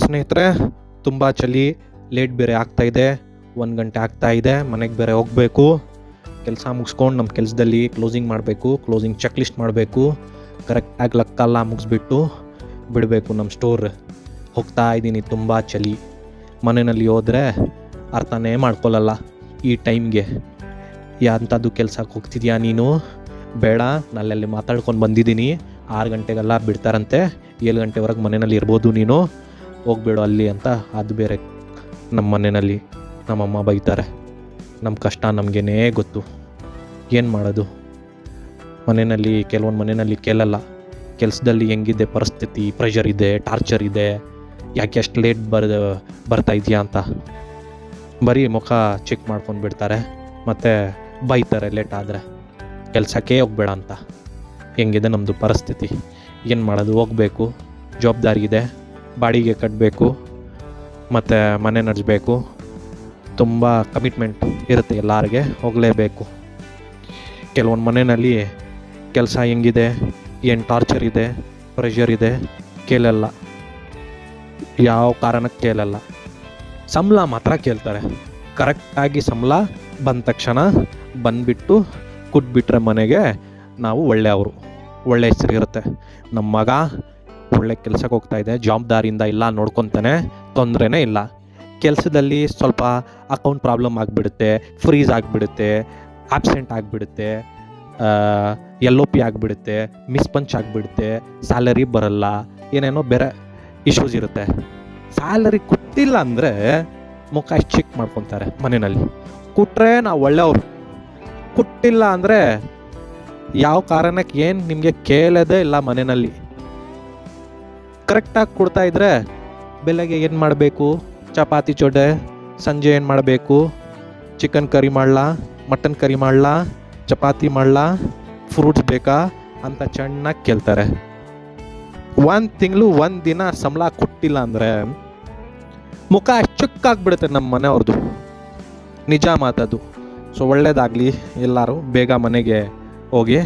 ಸ್ನೇಹಿತರೆ, ತುಂಬ ಚಳಿ, ಲೇಟ್ ಬೇರೆ ಆಗ್ತಾಯಿದೆ, 1 ಗಂಟೆ ಆಗ್ತಾಯಿದೆ, ಮನೆಗೆ ಬೇರೆ ಹೋಗಬೇಕು. ಕೆಲಸ ಮುಗಿಸ್ಕೊಂಡು ನಮ್ಮ ಕೆಲಸದಲ್ಲಿ ಕ್ಲೋಸಿಂಗ್ ಮಾಡಬೇಕು, ಕ್ಲೋಸಿಂಗ್ ಚೆಕ್ ಲಿಸ್ಟ್ ಮಾಡಬೇಕು, ಕರೆಕ್ಟಾಗಿ ಲೆಕ್ಕೆಲ್ಲ ಮುಗಿಸ್ಬಿಟ್ಟು ಬಿಡಬೇಕು ನಮ್ಮ ಸ್ಟೋರ್. ಹೋಗ್ತಾ ಇದ್ದೀನಿ. ತುಂಬ ಚಳಿ. ಮನೆಯಲ್ಲಿ ಹೋದರೆ ಅರ್ಥನೇ ಮಾಡ್ಕೊಳ್ಳಲ್ಲ ಈ ಟೈಮ್ಗೆ. ಯಾಂಥದ್ದು ಕೆಲ್ಸಕ್ಕೆ ಹೋಗ್ತಿದ್ಯಾ ನೀನು? ಬೇಡ, ನಲ್ಲಲ್ಲಿ ಮಾತಾಡ್ಕೊಂಡು ಬಂದಿದ್ದೀನಿ. 6 ಗಂಟೆಗೆಲ್ಲ ಬಿಡ್ತಾರಂತೆ, 7 ಗಂಟೆವರೆಗೆ ಮನೆಯಲ್ಲಿ ಇರ್ಬೋದು ನೀನು, ಹೋಗ್ಬೇಡು ಅಲ್ಲಿ ಅಂತ. ಅದು ಬೇರೆ ನಮ್ಮ ಮನೆಯಲ್ಲಿ ನಮ್ಮಮ್ಮ ಬೈತಾರೆ. ನಮ್ಮ ಕಷ್ಟ ನಮಗೇನೇ ಗೊತ್ತು, ಏನು ಮಾಡೋದು. ಮನೆಯಲ್ಲಿ ಕೆಲವೊಂದು ಮನೆಯಲ್ಲಿ ಕೇಳಲ್ಲ, ಕೆಲಸದಲ್ಲಿ ಹೆಂಗಿದೆ ಪರಿಸ್ಥಿತಿ, ಪ್ರೆಷರ್ ಇದೆ, ಟಾರ್ಚರ್ ಇದೆ, ಯಾಕೆ ಅಷ್ಟು ಲೇಟ್ ಬರ್ತಾ ಇದೆಯಾ ಅಂತ ಬರೀ ಮುಖ ಚೆಕ್ ಮಾಡ್ಕೊಂಡು ಬಿಡ್ತಾರೆ. ಮತ್ತು ಬೈತಾರೆ ಲೇಟ್ ಆದರೆ, ಕೆಲಸಕ್ಕೆ ಹೋಗಬೇಡ ಅಂತ. ಹೆಂಗಿದೆ ನಮ್ಮದು ಪರಿಸ್ಥಿತಿ, ಏನು ಮಾಡೋದು. ಹೋಗಬೇಕು, ಜವಾಬ್ದಾರಿ ಇದೆ, ಬಾಡಿಗೆ ಕಟ್ಟಬೇಕು, ಮತ್ತು ಮನೆ ನಡೆಸಬೇಕು. ತುಂಬ ಕಮಿಟ್ಮೆಂಟ್ ಇರುತ್ತೆ ಎಲ್ಲರಿಗೆ, ಹೋಗಲೇಬೇಕು. ಕೆಲವೊಂದು ಮನೆಯಲ್ಲಿ ಕೆಲಸ ಹೆಂಗಿದೆ, ಏನು ಟಾರ್ಚರ್ ಇದೆ, ಪ್ರೆಷರ್ ಇದೆ, ಕೇಳಲ್ಲ. ಯಾವ ಕಾರಣಕ್ಕೆ ಕೇಳಲ್ಲ. ಸಂಬಳ ಮಾತ್ರ ಕೇಳ್ತಾರೆ. ಕರೆಕ್ಟಾಗಿ ಸಂಬಳ ಬಂದ ತಕ್ಷಣ ಬಂದುಬಿಟ್ಟು ಕೊಟ್ಬಿಟ್ರೆ ಮನೆಗೆ ನಾವು ಒಳ್ಳೆಯವರು, ಒಳ್ಳೆ ಹೆಸರು ಇರುತ್ತೆ. ನಮ್ಮ ಮಗ ಒಳ್ಳೆ ಕೆಲಸಕ್ಕೆ ಹೋಗ್ತಾಯಿದೆ, ಜವಾಬ್ದಾರಿಯಿಂದ ಇಲ್ಲ ನೋಡ್ಕೊತಾನೆ, ತೊಂದರೆನೇ ಇಲ್ಲ. ಕೆಲಸದಲ್ಲಿ ಸ್ವಲ್ಪ ಅಕೌಂಟ್ ಪ್ರಾಬ್ಲಮ್ ಆಗಿಬಿಡುತ್ತೆ, ಫ್ರೀಸ್ ಆಗಿಬಿಡುತ್ತೆ, ಆಬ್ಸೆಂಟ್ ಆಗಿಬಿಡುತ್ತೆ, LOP ಆಗಿಬಿಡುತ್ತೆ, ಮಿಸ್ಪಂಚ್ ಆಗಿಬಿಡುತ್ತೆ, ಸ್ಯಾಲರಿ ಬರಲ್ಲ, ಏನೇನೋ ಬೇರೆ ಇಶ್ಯೂಸ್ ಇರುತ್ತೆ. ಸ್ಯಾಲರಿ ಕೊಟ್ಟಿಲ್ಲ ಅಂದರೆ ಮುಖ ಚೆಕ್ ಮಾಡ್ಕೊತಾರೆ ಮನೆಯಲ್ಲಿ. ಕೊಟ್ಟರೆ ನಾವು ಒಳ್ಳೆಯವರು, ಕೊಟ್ಟಿಲ್ಲ ಅಂದರೆ ಯಾವ ಕಾರಣಕ್ಕೆ ಏನು ನಿಮಗೆ ಕೇಳೋದೇ ಇಲ್ಲ ಮನೆಯಲ್ಲಿ. ಕರೆಕ್ಟಾಗಿ ಕೊಡ್ತಾಯಿದ್ರೆ ಬೆಳಗ್ಗೆ ಏನು ಮಾಡಬೇಕು, ಚಪಾತಿ ಚೊಡೆ, ಸಂಜೆ ಏನು ಮಾಡಬೇಕು, ಚಿಕನ್ ಕರಿ ಮಾಡಲಾ, ಮಟನ್ ಕರಿ ಮಾಡಲಾ, ಚಪಾತಿ ಮಾಡಲಾ, ಫ್ರೂಟ್ಸ್ ಬೇಕಾ ಅಂತ ಚೆನ್ನಾಗಿ ಕೇಳ್ತಾರೆ. 1 ತಿಂಗಳು 1 ದಿನ ಸಂಬಳ ಕೊಟ್ಟಿಲ್ಲ ಅಂದರೆ ಮುಖ ಚುಕ್ಕಾಗ್ಬಿಡುತ್ತೆ ನಮ್ಮ ಮನೆಯವ್ರದ್ದು. ನಿಜ ಮಾತದು. ಸೊ ಒಳ್ಳೆಯದಾಗಲಿ, ಎಲ್ಲರೂ ಬೇಗ ಮನೆಗೆ ಹೋಗಿ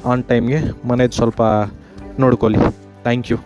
ಆನ್ ಟೈಮ್ಗೆ ಮನೆದು ಸ್ವಲ್ಪ ನೋಡ್ಕೊಳ್ಳಿ. Thank you.